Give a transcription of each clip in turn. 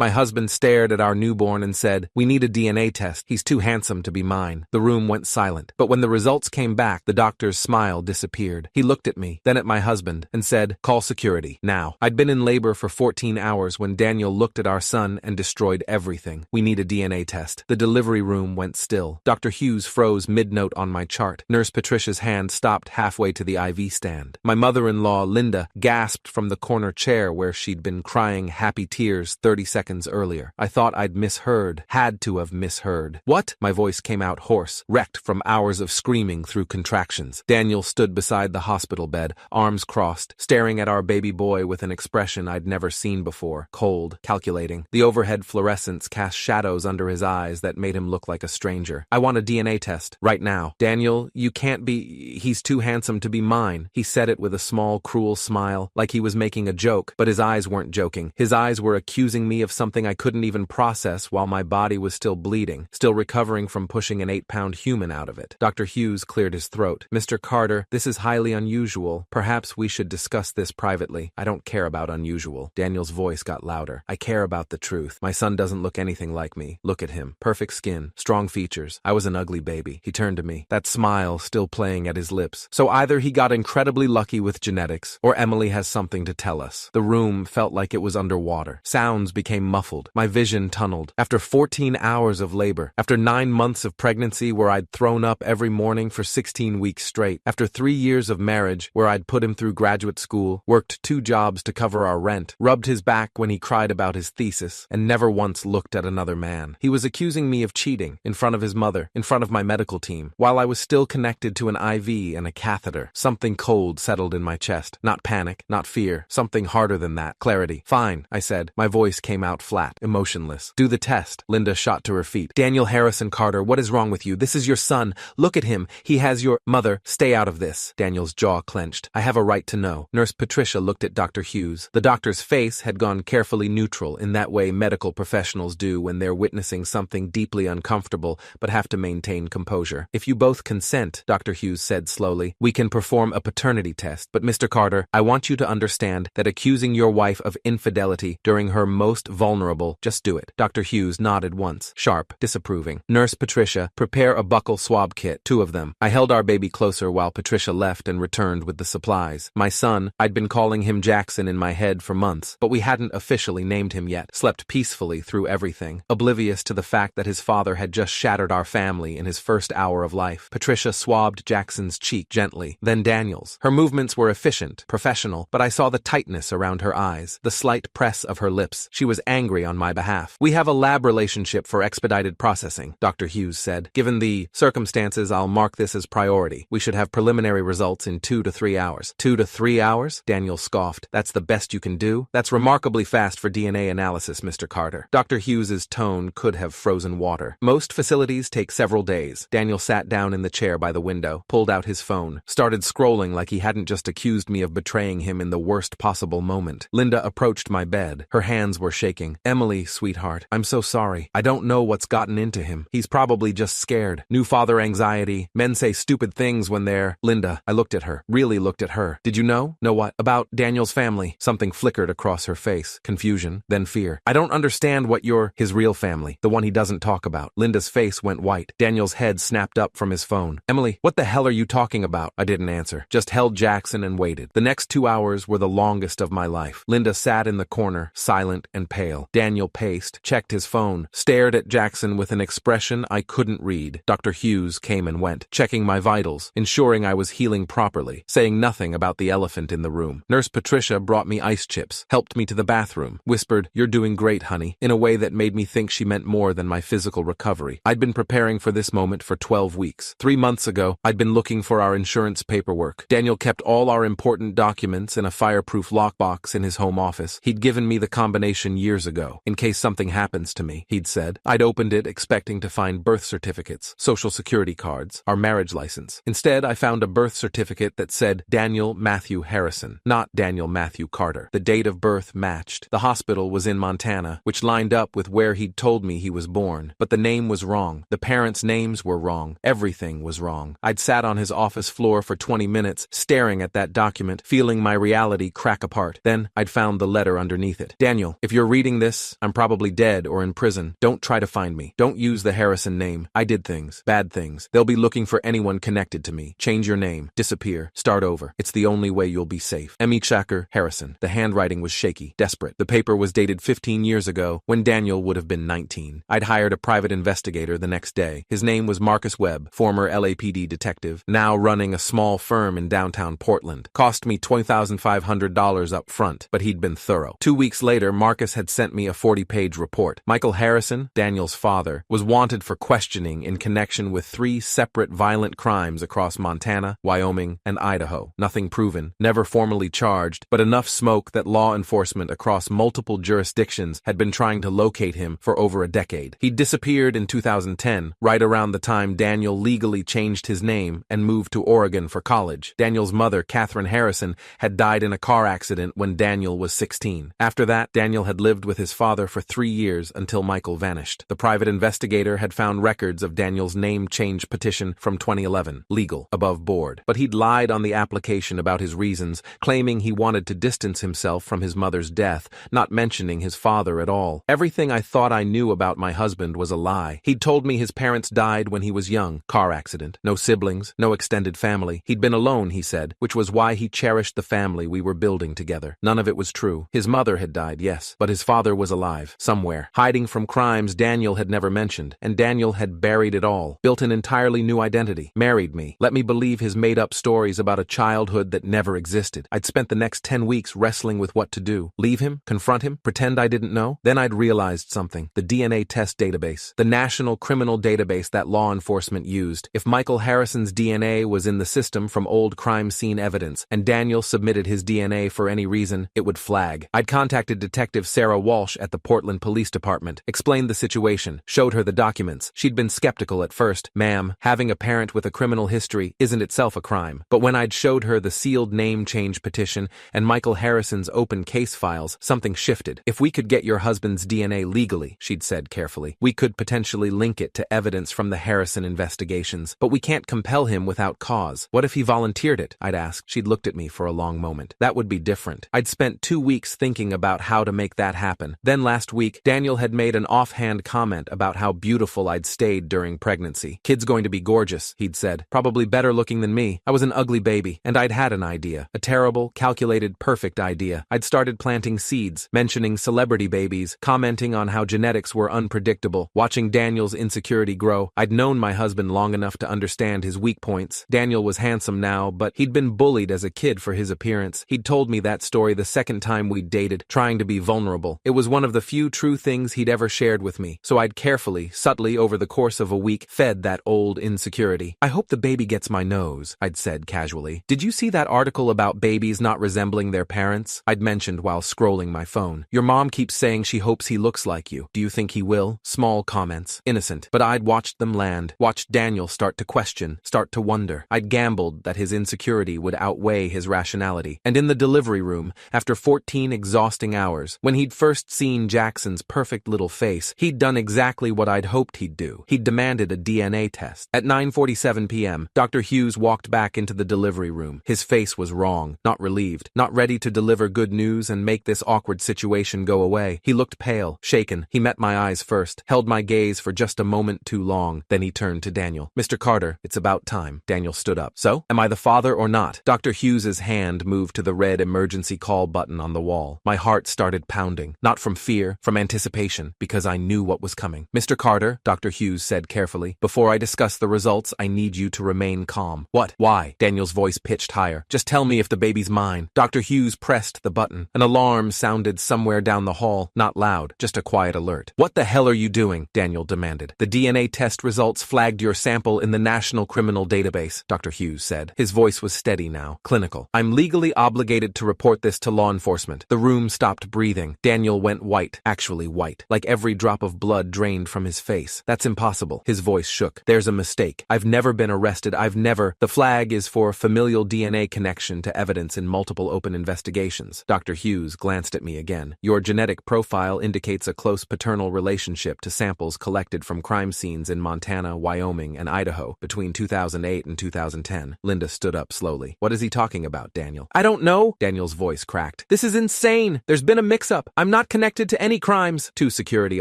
My husband stared at our newborn and said, "We need a DNA test. He's too handsome to be mine." The room went silent. But when the results came back, the doctor's smile disappeared. He looked at me, then at my husband, and said, "Call security, now." I'd been in labor for 14 hours when Daniel looked at our son and destroyed everything. "We need a DNA test." The delivery room went still. Dr. Hughes froze mid-note on my chart. Nurse Patricia's hand stopped halfway to the IV stand. My mother-in-law, Linda, gasped from the corner chair where she'd been crying happy tears 30 seconds earlier. I thought I'd misheard, had to have misheard. "What?" My voice came out hoarse, wrecked from hours of screaming through contractions. Daniel stood beside the hospital bed, arms crossed, staring at our baby boy with an expression I'd never seen before, cold, calculating. The overhead fluorescence cast shadows under his eyes that made him look like a stranger. "I want a DNA test, right now." "Daniel, you can't be. He's too handsome to be mine." He said it with a small, cruel smile, like he was making a joke, but his eyes weren't joking. His eyes were accusing me of something I couldn't even process while my body was still bleeding, still recovering from pushing an 8-pound human out of it. Dr. Hughes cleared his throat. "Mr. Carter, this is highly unusual. Perhaps we should discuss this privately." "I don't care about unusual." Daniel's voice got louder. "I care about the truth. My son doesn't look anything like me. Look at him. Perfect skin, strong features. I was an ugly baby." He turned to me, that smile still playing at his lips. "So either he got incredibly lucky with genetics, or Emily has something to tell us." The room felt like it was underwater. Sounds became muffled. My vision tunneled. After 14 hours of labor, after 9 months of pregnancy where I'd thrown up every morning for 16 weeks straight, after 3 years of marriage where I'd put him through graduate school, worked 2 jobs to cover our rent, rubbed his back when he cried about his thesis, and never once looked at another man. He was accusing me of cheating, in front of his mother, in front of my medical team, while I was still connected to an IV and a catheter. Something cold settled in my chest. Not panic, not fear, something harder than that. Clarity. "Fine," I said. My voice came out flat, emotionless. "Do the test." Linda shot to her feet. "Daniel Harrison Carter, what is wrong with you? This is your son. Look at him. He has your mother. Stay out of this." Daniel's jaw clenched. "I have a right to know." Nurse Patricia looked at Dr. Hughes. The doctor's face had gone carefully neutral in that way medical professionals do when they're witnessing something deeply uncomfortable but have to maintain composure. "If you both consent," Dr. Hughes said slowly, "we can perform a paternity test. But Mr. Carter, I want you to understand that accusing your wife of infidelity during her most vulnerable, just do it." Dr. Hughes nodded once, sharp, disapproving. "Nurse Patricia, prepare a buccal swab kit, 2 of them." I held our baby closer while Patricia left and returned with the supplies. My son, I'd been calling him Jackson in my head for months, but we hadn't officially named him yet, slept peacefully through everything, oblivious to the fact that his father had just shattered our family in his first hour of life. Patricia swabbed Jackson's cheek gently, then Daniel's. Her movements were efficient, professional, but I saw the tightness around her eyes, the slight press of her lips. She was angry on my behalf. "We have a lab relationship for expedited processing," Dr. Hughes said. "Given the circumstances, I'll mark this as priority. We should have preliminary results in 2 to 3 hours." 2 to 3 hours? Daniel scoffed. "That's the best you can do? That's remarkably fast for DNA analysis, Mr. Carter." Dr. Hughes's tone could have frozen water. "Most facilities take several days." Daniel sat down in the chair by the window, pulled out his phone, started scrolling like he hadn't just accused me of betraying him in the worst possible moment. Linda approached my bed. Her hands were shaking. "Emily, sweetheart, I'm so sorry. I don't know what's gotten into him. He's probably just scared. New father anxiety. Men say stupid things when they're—" "Linda," I looked at her, really looked at her. "Did you know?" "Know what?" "About Daniel's family." Something flickered across her face. Confusion, then fear. "I don't understand what you're—" "His real family. The one he doesn't talk about." Linda's face went white. Daniel's head snapped up from his phone. "Emily, what the hell are you talking about?" I didn't answer. Just held Jackson and waited. The next 2 hours were the longest of my life. Linda sat in the corner, silent and pale. Daniel paced, checked his phone, stared at Jackson with an expression I couldn't read. Dr. Hughes came and went, checking my vitals, ensuring I was healing properly, saying nothing about the elephant in the room. Nurse Patricia brought me ice chips, helped me to the bathroom, whispered, "You're doing great, honey," in a way that made me think she meant more than my physical recovery. I'd been preparing for this moment for 12 weeks. 3 months ago, I'd been looking for our insurance paperwork. Daniel kept all our important documents in a fireproof lockbox in his home office. He'd given me the combination years ago. "In case something happens to me," he'd said. I'd opened it expecting to find birth certificates, social security cards, our marriage license. Instead, I found a birth certificate that said Daniel Matthew Harrison, not Daniel Matthew Carter. The date of birth matched. The hospital was in Montana, which lined up with where he'd told me he was born. But the name was wrong. The parents' names were wrong. Everything was wrong. I'd sat on his office floor for 20 minutes, staring at that document, feeling my reality crack apart. Then, I'd found the letter underneath it. "Daniel, if you're reading reading this, I'm probably dead or in prison. Don't try to find me. Don't use the Harrison name. I did things. Bad things. They'll be looking for anyone connected to me. Change your name. Disappear. Start over. It's the only way you'll be safe. Emmy Shacker, Harrison. The handwriting was shaky, desperate. The paper was dated 15 years ago, when Daniel would have been 19. I'd hired a private investigator the next day. His name was Marcus Webb, former LAPD detective, now running a small firm in downtown Portland. Cost me $20,500 up front, but he'd been thorough. 2 weeks later, Marcus had sent me a 40-page report. Michael Harrison, Daniel's father, was wanted for questioning in connection with 3 separate violent crimes across Montana, Wyoming, and Idaho. Nothing proven, never formally charged, but enough smoke that law enforcement across multiple jurisdictions had been trying to locate him for over a decade. He disappeared in 2010, right around the time Daniel legally changed his name and moved to Oregon for college. Daniel's mother, Catherine Harrison, had died in a car accident when Daniel was 16. After that, Daniel had lived with his father for 3 years until Michael vanished. The private investigator had found records of Daniel's name change petition from 2011, legal, above board. But he'd lied on the application about his reasons, claiming he wanted to distance himself from his mother's death, not mentioning his father at all. Everything I thought I knew about my husband was a lie. He'd told me his parents died when he was young, car accident, no siblings, no extended family. He'd been alone, he said, which was why he cherished the family we were building together. None of it was true. His mother had died, yes, but his father was alive, somewhere, hiding from crimes Daniel had never mentioned, and Daniel had buried it all, built an entirely new identity, married me, let me believe his made-up stories about a childhood that never existed. I'd spent the next 10 weeks wrestling with what to do. Leave him? Confront him? Pretend I didn't know? Then I'd realized something. The DNA test database, the national criminal database that law enforcement used. If Michael Harrison's DNA was in the system from old crime scene evidence, and Daniel submitted his DNA for any reason, it would flag. I'd contacted Detective Sarah Walsh at the Portland Police Department, explained the situation, showed her the documents. She'd been skeptical at first. Ma'am, having a parent with a criminal history isn't itself a crime. But when I'd showed her the sealed name change petition and Michael Harrison's open case files, something shifted. If we could get your husband's DNA legally, she'd said carefully, we could potentially link it to evidence from the Harrison investigations. But we can't compel him without cause. What if he volunteered it? I'd asked. She'd looked at me for a long moment. That would be different. I'd spent 2 weeks thinking about how to make that happen. Then last week, Daniel had made an offhand comment about how beautiful I'd stayed during pregnancy. Kid's going to be gorgeous, he'd said. Probably better looking than me. I was an ugly baby, and I'd had an idea. A terrible, calculated, perfect idea. I'd started planting seeds, mentioning celebrity babies, commenting on how genetics were unpredictable, watching Daniel's insecurity grow. I'd known my husband long enough to understand his weak points. Daniel was handsome now, but he'd been bullied as a kid for his appearance. He'd told me that story the second time we'd dated, trying to be vulnerable. It was one of the few true things he'd ever shared with me, so I'd carefully, subtly over the course of a week, fed that old insecurity. I hope the baby gets my nose, I'd said casually. Did you see that article about babies not resembling their parents? I'd mentioned while scrolling my phone. Your mom keeps saying she hopes he looks like you. Do you think he will? Small comments. Innocent. But I'd watched them land, watched Daniel start to question, start to wonder. I'd gambled that his insecurity would outweigh his rationality. And in the delivery room, after 14 exhausting hours, when he'd first seen Jackson's perfect little face, he'd done exactly what I'd hoped he'd do. He'd demanded a DNA test. At 9:47 p.m., Dr. Hughes walked back into the delivery room. His face was wrong, not relieved, not ready to deliver good news and make this awkward situation go away. He looked pale, shaken. He met my eyes first, held my gaze for just a moment too long. Then he turned to Daniel. Mr. Carter, it's about time. Daniel stood up. So, am I the father or not? Dr. Hughes's hand moved to the red emergency call button on the wall. My heart started pounding, not from fear, from anticipation, because I knew what was coming. Mr. Carter, Dr. Hughes said carefully, before I discuss the results, I need you to remain calm. What? Why? Daniel's voice pitched higher. Just tell me if the baby's mine. Dr. Hughes pressed the button. An alarm sounded somewhere down the hall, not loud, just a quiet alert. What the hell are you doing? Daniel demanded. The DNA test results flagged your sample in the National Criminal Database, Dr. Hughes said. His voice was steady now, clinical. I'm legally obligated to report this to law enforcement. The room stopped breathing. Daniel went white, actually white, like every drop of blood drained from his face. That's impossible. His voice shook. There's a mistake. I've never been arrested. The flag is for familial DNA connection to evidence in multiple open investigations. Dr. Hughes glanced at me again. Your genetic profile indicates a close paternal relationship to samples collected from crime scenes in Montana, Wyoming, and Idaho between 2008 and 2010. Linda stood up slowly. What is he talking about, Daniel? I don't know. Daniel's voice cracked. This is insane. There's been a mix-up. I'm I'm not connected to any crimes. Two security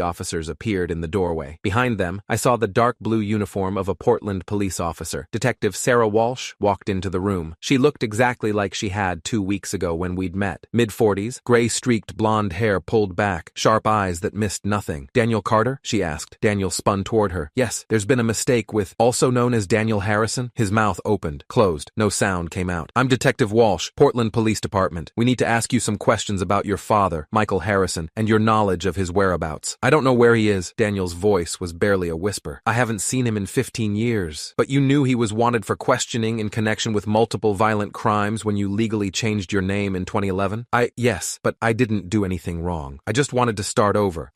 officers appeared in the doorway. Behind them, I saw the dark blue uniform of a Portland police officer. Detective Sarah Walsh walked into the room. She looked exactly like she had 2 weeks ago when we'd met. Mid-40s, gray-streaked blonde hair pulled back, sharp eyes that missed nothing. Daniel Carter? She asked. Daniel spun toward her. Yes, there's been a mistake with, also known as Daniel Harrison. His mouth opened, closed. No sound came out. I'm Detective Walsh, Portland Police Department. We need to ask you some questions about your father, Michael Harrison, and your knowledge of his whereabouts. I don't know where he is. Daniel's voice was barely a whisper. I haven't seen him in 15 years. But you knew he was wanted for questioning in connection with multiple violent crimes when you legally changed your name in 2011? Yes, but I didn't do anything wrong. I just wanted to start over.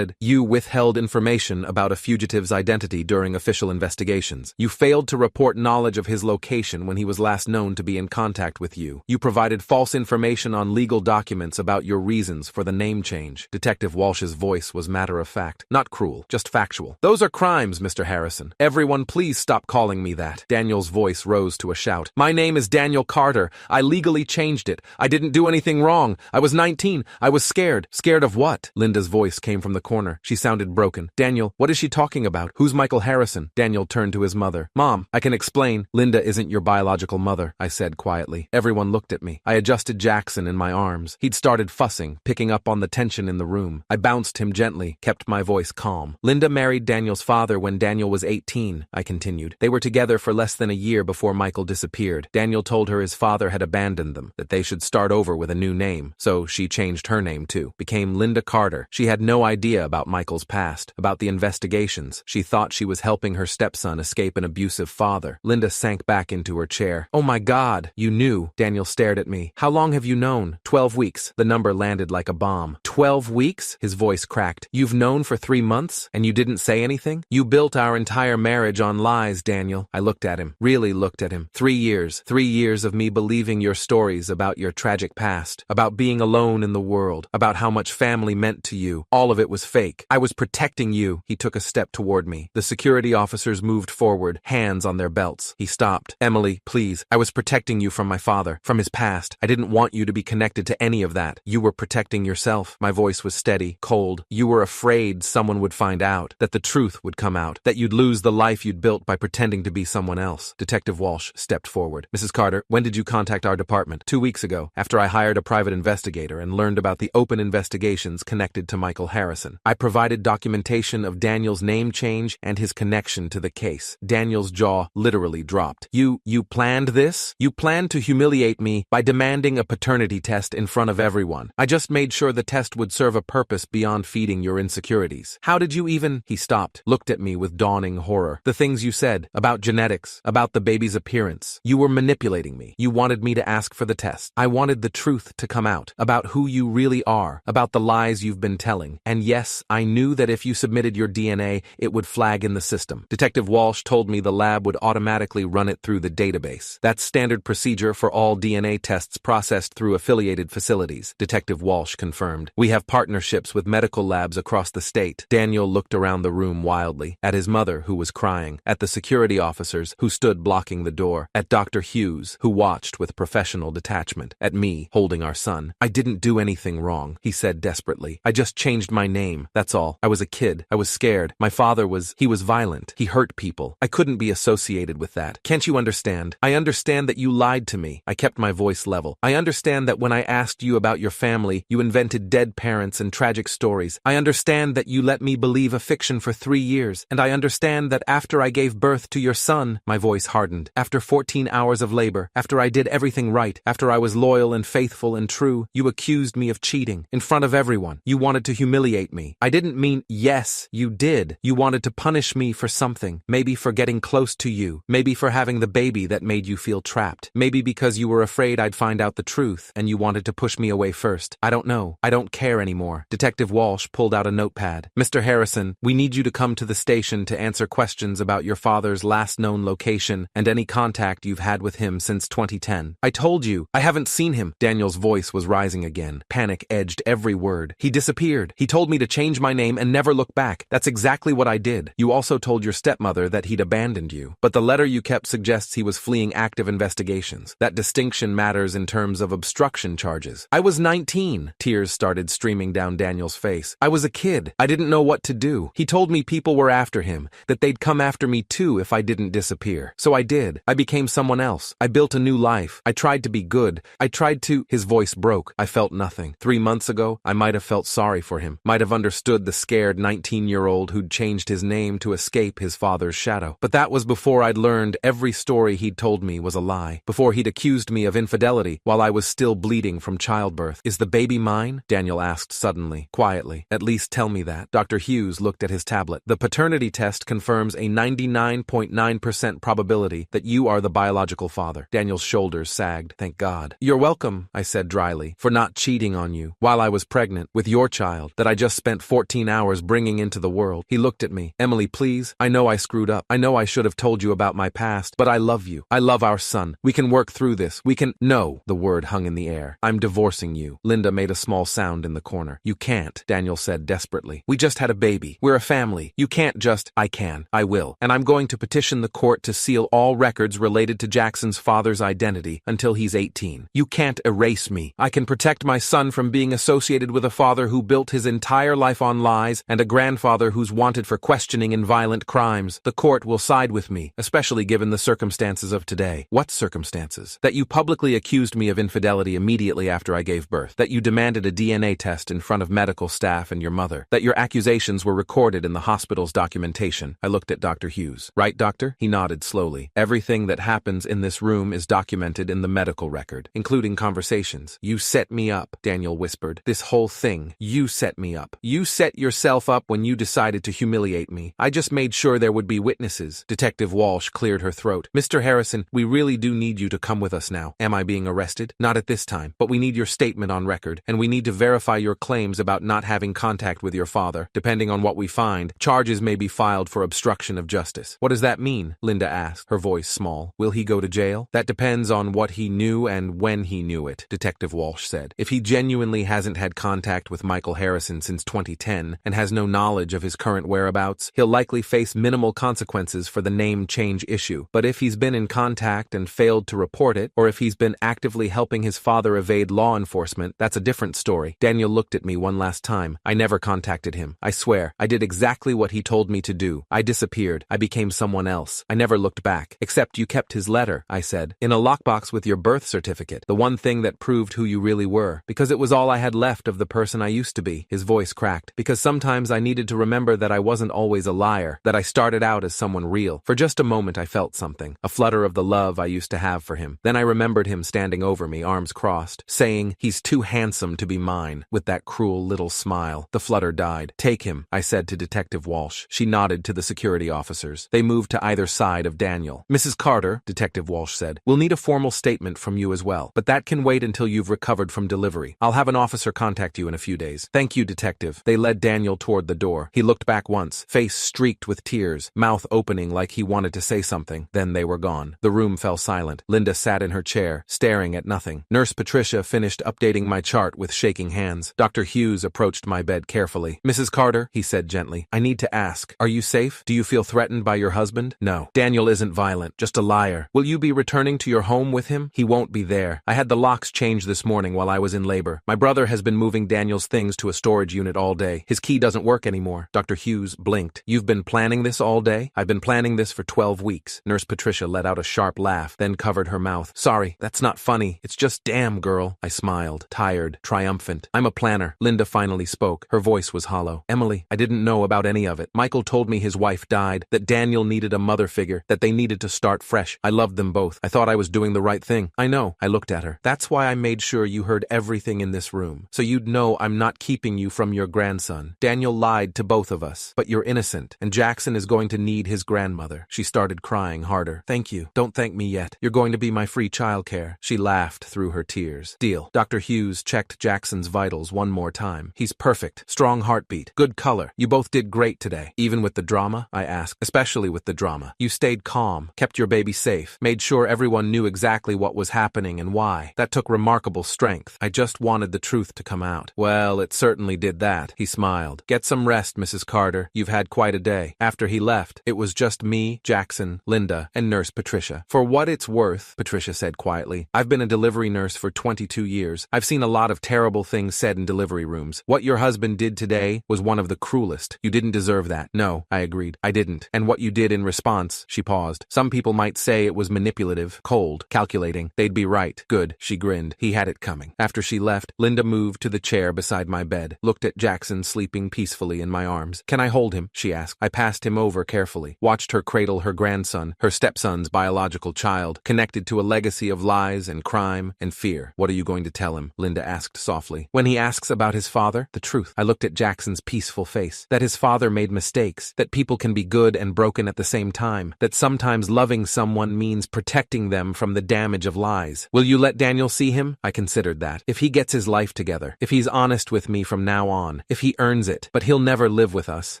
You withheld information about a fugitive's identity during official investigations. You failed to report knowledge of his location when he was last known to be in contact with you. You provided false information on legal documents about your reasons for the name change. Detective Walsh's voice was matter-of-fact, not cruel, just factual. Those are crimes, Mr. Harrison. Everyone please stop calling me that. Daniel's voice rose to a shout. My name is Daniel Carter. I legally changed it. I didn't do anything wrong. I was 19. I was scared. Scared of what? Linda's voice came from the corner. She sounded broken. Daniel, what is she talking about? Who's Michael Harrison? Daniel turned to his mother. Mom, I can explain. Linda isn't your biological mother, I said quietly. Everyone looked at me. I adjusted Jackson in my arms. He'd started fussing, picking up on the tension in the room. I bounced him gently, kept my voice calm. Linda married Daniel's father when Daniel was 18, I continued. They were together for less than a year before Michael disappeared. Daniel told her his father had abandoned them, that they should start over with a new name. So she changed her name too, became Linda Carter. She had no idea about Michael's past, about the investigations. She thought she was helping her stepson escape an abusive father. Linda sank back into her chair. Oh my God, you knew. Daniel stared at me. How long have you known? 12 weeks. The number landed like a bomb. 12 weeks? His voice cracked. You've known for 3 months and you didn't say anything? You built our entire marriage on lies, Daniel. I looked at him, really looked at him. 3 years. 3 years of me believing your stories about your tragic past, about being alone in the world, about how much family meant to you. All of it was fake. I was protecting you. He took a step toward me. The security officers moved forward, hands on their belts. He stopped. Emily, please. I was protecting you from my father, from his past. I didn't want you to be connected to any of that. You were protecting yourself. My voice was steady, cold. You were afraid someone would find out, that the truth would come out, that you'd lose the life you'd built by pretending to be someone else. Detective Walsh stepped forward. Mrs. Carter, when did you contact our department? 2 weeks ago, after I hired a private investigator and learned about the open investigations connected to Michael Harrison. I provided documentation of Daniel's name change and his connection to the case. Daniel's jaw literally dropped. You planned this? You planned to humiliate me by demanding a paternity test in front of everyone. I just made sure the test would serve a purpose beyond feeding your insecurities. How did you even? He stopped, looked at me with dawning horror. The things you said about genetics, about the baby's appearance. You were manipulating me. You wanted me to ask for the test. I wanted the truth to come out, about who you really are, about the lies you've been telling. And yes, I knew that if you submitted your DNA, it would flag in the system. Detective Walsh told me the lab would automatically run it through the database. That's standard procedure for all DNA tests processed through affiliated facilities, Detective Walsh confirmed. We have partnerships with medical labs across the state. Daniel looked around the room wildly, at his mother, who was crying, at the security officers, who stood blocking the door, at Dr. Hughes, who watched with professional detachment, at me, holding our son. I didn't do anything wrong, he said desperately. I just changed my name, that's all. I was a kid. I was scared. My father was violent. He hurt people. I couldn't be associated with that. Can't you understand? I understand that you lied to me. I kept my voice level. I understand that when I asked you about your family, you invented dead parents and tragic stories. I understand that you let me believe a fiction for 3 years. And I understand that after I gave birth to your son, my voice hardened. After 14 hours of labor, after I did everything right, after I was loyal and faithful and true, you accused me of cheating in front of everyone. You wanted to humiliate me. I didn't mean, yes, you did. You wanted to punish me for something. Maybe for getting close to you. Maybe for having the baby that made you feel trapped. Maybe because you were afraid I'd find out the truth and you wanted to push me away first. I don't know. I don't care anymore. Detective Walsh pulled out a notepad. Mr. Harrison, we need you to come to the station to answer questions about your father's last known location and any contact you've had with him since 2010. I told you, I haven't seen him. Daniel's voice was rising again. Panic edged every word. He disappeared. He told me to change my name and never look back. That's exactly what I did. You also told your stepmother that he'd abandoned you. But the letter you kept suggests he was fleeing active investigations. That distinction matters in terms of obstruction charges. I was 19. Tears started started streaming down Daniel's face. I was a kid. I didn't know what to do. He told me people were after him, that they'd come after me too if I didn't disappear. So I did. I became someone else. I built a new life. I tried to be good. I tried to— His voice broke. I felt nothing. 3 months ago, I might have felt sorry for him, might have understood the scared 19-year-old who'd changed his name to escape his father's shadow. But that was before I'd learned every story he'd told me was a lie, before he'd accused me of infidelity while I was still bleeding from childbirth. Is the baby mine? Daniel asked suddenly, quietly. At least tell me that. Dr. Hughes looked at his tablet. The paternity test confirms a 99.9% probability that you are the biological father. Daniel's shoulders sagged. Thank God. You're welcome, I said dryly, for not cheating on you while I was pregnant with your child that I just spent 14 hours bringing into the world. He looked at me. Emily, please. I know I screwed up. I know I should have told you about my past, but I love you. I love our son. We can work through this. We can— No, the word hung in the air. I'm divorcing you. Linda made a small sound in the corner. You can't, Daniel said desperately. We just had a baby. We're a family. You can't just— I can. I will. And I'm going to petition the court to seal all records related to Jackson's father's identity until he's 18. You can't erase me. I can protect my son from being associated with a father who built his entire life on lies and a grandfather who's wanted for questioning in violent crimes. The court will side with me, especially given the circumstances of today. What circumstances? That you publicly accused me of infidelity immediately after I gave birth. That you demanded a DNA test in front of medical staff and your mother. That your accusations were recorded in the hospital's documentation. I looked at Dr. Hughes. Right, doctor? He nodded slowly. Everything that happens in this room is documented in the medical record, including conversations. You set me up, Daniel whispered. This whole thing. You set me up. You set yourself up when you decided to humiliate me. I just made sure there would be witnesses. Detective Walsh cleared her throat. Mr. Harrison, we really do need you to come with us now. Am I being arrested? Not at this time, but we need your statement on record, and we need to verify your claims about not having contact with your father. Depending on what we find, charges may be filed for obstruction of justice. What does that mean? Linda asked, her voice small. Will he go to jail? That depends on what he knew and when he knew it, Detective Walsh said. If he genuinely hasn't had contact with Michael Harrison since 2010 and has no knowledge of his current whereabouts, he'll likely face minimal consequences for the name change issue. But if he's been in contact and failed to report it, or if he's been actively helping his father evade law enforcement, that's a different story. Daniel looked at me one last time. I never contacted him. I swear, I did exactly what he told me to do. I disappeared. I became someone else. I never looked back. Except you kept his letter, I said, in a lockbox with your birth certificate, the one thing that proved who you really were, because it was all I had left of the person I used to be. His voice cracked. Because sometimes I needed to remember that I wasn't always a liar, that I started out as someone real. For just a moment I felt something, a flutter of the love I used to have for him. Then I remembered him standing over me, arms crossed, saying, "He's too handsome to be mine," with that cruel little smile. The flutter died. "Take him," I said to Detective Walsh. She nodded to the security officers. They moved to either side of Daniel. "Mrs. Carter," Detective Walsh said, "we'll need a formal statement from you as well, but that can wait until you've recovered from delivery. I'll have an officer contact you in a few days." "Thank you, Detective." They led Daniel toward the door. He looked back once, face streaked with tears, mouth opening like he wanted to say something. Then they were gone. The room fell silent. Linda sat in her chair, staring at nothing. Nurse Patricia finished updating my chart with shaking hands. Dr. Hughes approached my bed carefully. "Mrs. Carter," he said gently, "I need to ask, are you safe? Do you feel threatened by your husband?" "No. Daniel isn't violent, just a liar." "Will you be returning to your home with him?" "He won't be there. I had the locks changed this morning while I was in labor. My brother has been moving Daniel's things to a storage unit all day. His key doesn't work anymore." Dr. Hughes blinked. "You've been planning this all day?" "I've been planning this for 12 weeks. Nurse Patricia let out a sharp laugh, then covered her mouth. "Sorry, that's not funny. It's just damn, girl." I smiled, tired, triumphant. "I'm a planner." Linda finally spoke. Her voice was hollow. "Emily, I didn't know about any of it. Michael told me his wife died, that Daniel needed a mother figure, that they needed to start fresh. I loved them both. I thought I was doing the right thing." "I know." I looked at her. "That's why I made sure you heard everything in this room, so you'd know I'm not keeping you from your grandson. Daniel lied to both of us, but you're innocent, and Jackson is going to need his grandmother." She started crying harder. "Thank you. Don't thank me yet. You're going to be my free childcare." She laughed through her tears. "Deal." Dr. Hughes checked Jackson's vitals one more time. "He's perfect. Strong heartbeat. Good color. You both did great today." "Even with the drama?" I asked. "Especially with the drama. You stayed calm, kept your baby safe, made sure everyone knew exactly what was happening and why. That took remarkable strength. I just wanted the truth to come out." "Well, it certainly did that." He smiled. "Get some rest, Mrs. Carter. You've had quite a day." After he left, it was just me, Jackson, Linda, and Nurse Patricia. "For what it's worth," Patricia said quietly, "I've been a delivery nurse for 22 years. I've seen a lot of terrible things things said in delivery rooms. What your husband did today was one of the cruelest. You didn't deserve that. No, I agreed. I didn't. And what you did in response, she paused. Some people might say it was manipulative, cold, calculating. They'd be right. Good, she grinned. He had it coming. After she left, Linda moved to the chair beside my bed, looked at Jackson sleeping peacefully in my arms. Can I hold him? She asked. I passed him over carefully, watched her cradle her grandson, her stepson's biological child, connected to a legacy of lies and crime and fear. What are you going to tell him? Linda asked softly. When he asks about his father, the truth. I looked at Jackson's peaceful face. That his father made mistakes, that people can be good and broken at the same time, that sometimes loving someone means protecting them from the damage of lies. Will you let Daniel see him? I considered that. If he gets his life together, if he's honest with me from now on, if he earns it, but he'll never live with us,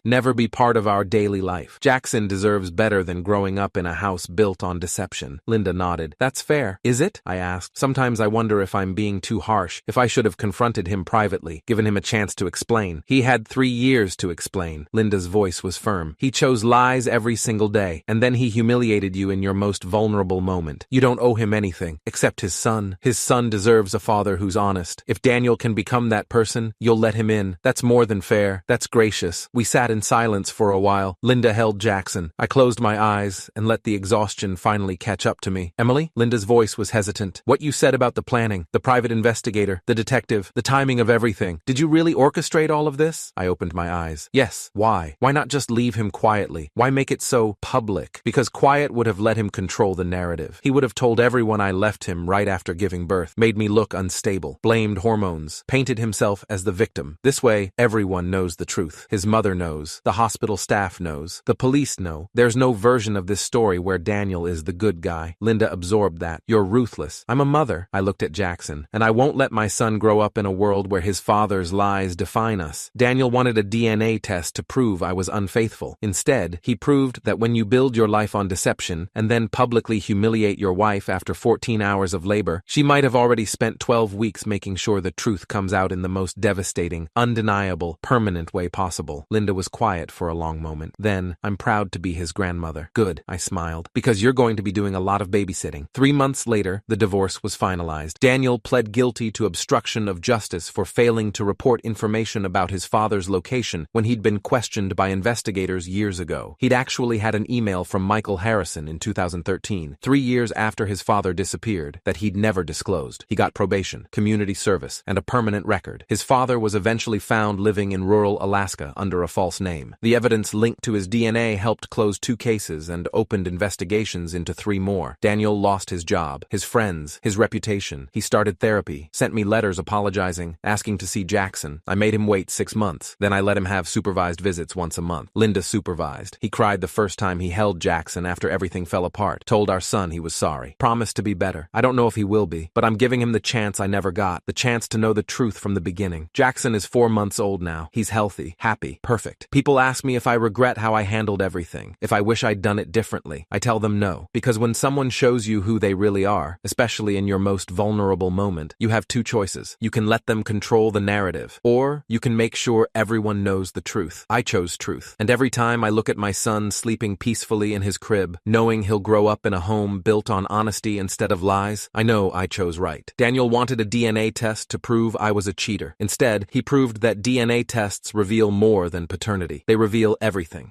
never be part of our daily life. Jackson deserves better than growing up in a house built on deception. Linda nodded. That's fair. Is it? I asked. Sometimes I wonder if I'm being too harsh, if I should have confronted him privately, given him a chance to explain. He had 3 years to explain. Linda's voice was firm. He chose lies every single day, and then he humiliated you in your most vulnerable moment. You don't owe him anything, except his son. His son deserves a father who's honest. If Daniel can become that person, you'll let him in. That's more than fair. That's gracious. We sat in silence for a while. Linda held Jackson. I closed my eyes and let the exhaustion finally catch up to me. Emily? Linda's voice was hesitant. What you said about the planning, the private investigator, the detective, the timing of everything. Did you really orchestrate all of this? I opened my eyes. Yes. Why? Why not just leave him quietly? Why make it so public? Because quiet would have let him control the narrative. He would have told everyone I left him right after giving birth, made me look unstable, blamed hormones, painted himself as the victim. This way, everyone knows the truth. His mother knows. The hospital staff knows. The police know. There's no version of this story where Daniel is the good guy. Linda absorbed that. You're ruthless. I'm a mother. I looked at Jackson. And I won't let my son grow up in a world where his father's lies define us. Daniel wanted a DNA test to prove I was unfaithful. Instead, he proved that when you build your life on deception and then publicly humiliate your wife after 14 hours of labor, she might have already spent 12 weeks making sure the truth comes out in the most devastating, undeniable, permanent way possible. Linda was quiet for a long moment. Then, I'm proud to be his grandmother. Good, I smiled, because you're going to be doing a lot of babysitting. 3 months later, the divorce was finalized. Daniel pled guilty to obstruction of justice for failing to report information about his father's location when he'd been questioned by investigators years ago. He'd actually had an email from Michael Harrison in 2013, 3 years after his father disappeared, that he'd never disclosed. He got probation, community service, and a permanent record. His father was eventually found living in rural Alaska under a false name. The evidence linked to his DNA helped close 2 cases and opened investigations into 3 more. Daniel lost his job, his friends, his reputation. He started therapy, sent me letters apologizing, asking to see Jackson. I made him wait 6 months. Then I let him have supervised visits once a month. Linda supervised. He cried the first time he held Jackson after everything fell apart, told our son he was sorry, promised to be better. I don't know if he will be, but I'm giving him the chance I never got, the chance to know the truth from the beginning. Jackson is 4 months old now. He's healthy, happy, perfect. People ask me if I regret how I handled everything, if I wish I'd done it differently. I tell them no, because when someone shows you who they really are, especially in your most vulnerable moment, you have 2 choices. You can let them control the narrative, or you can make sure everyone knows the truth. I chose truth, and every time I look at my son sleeping peacefully in his crib, knowing he'll grow up in a home built on honesty instead of lies, I know I chose right. Daniel wanted a DNA test to prove I was a cheater. Instead, he proved that DNA tests reveal more than paternity. They reveal everything.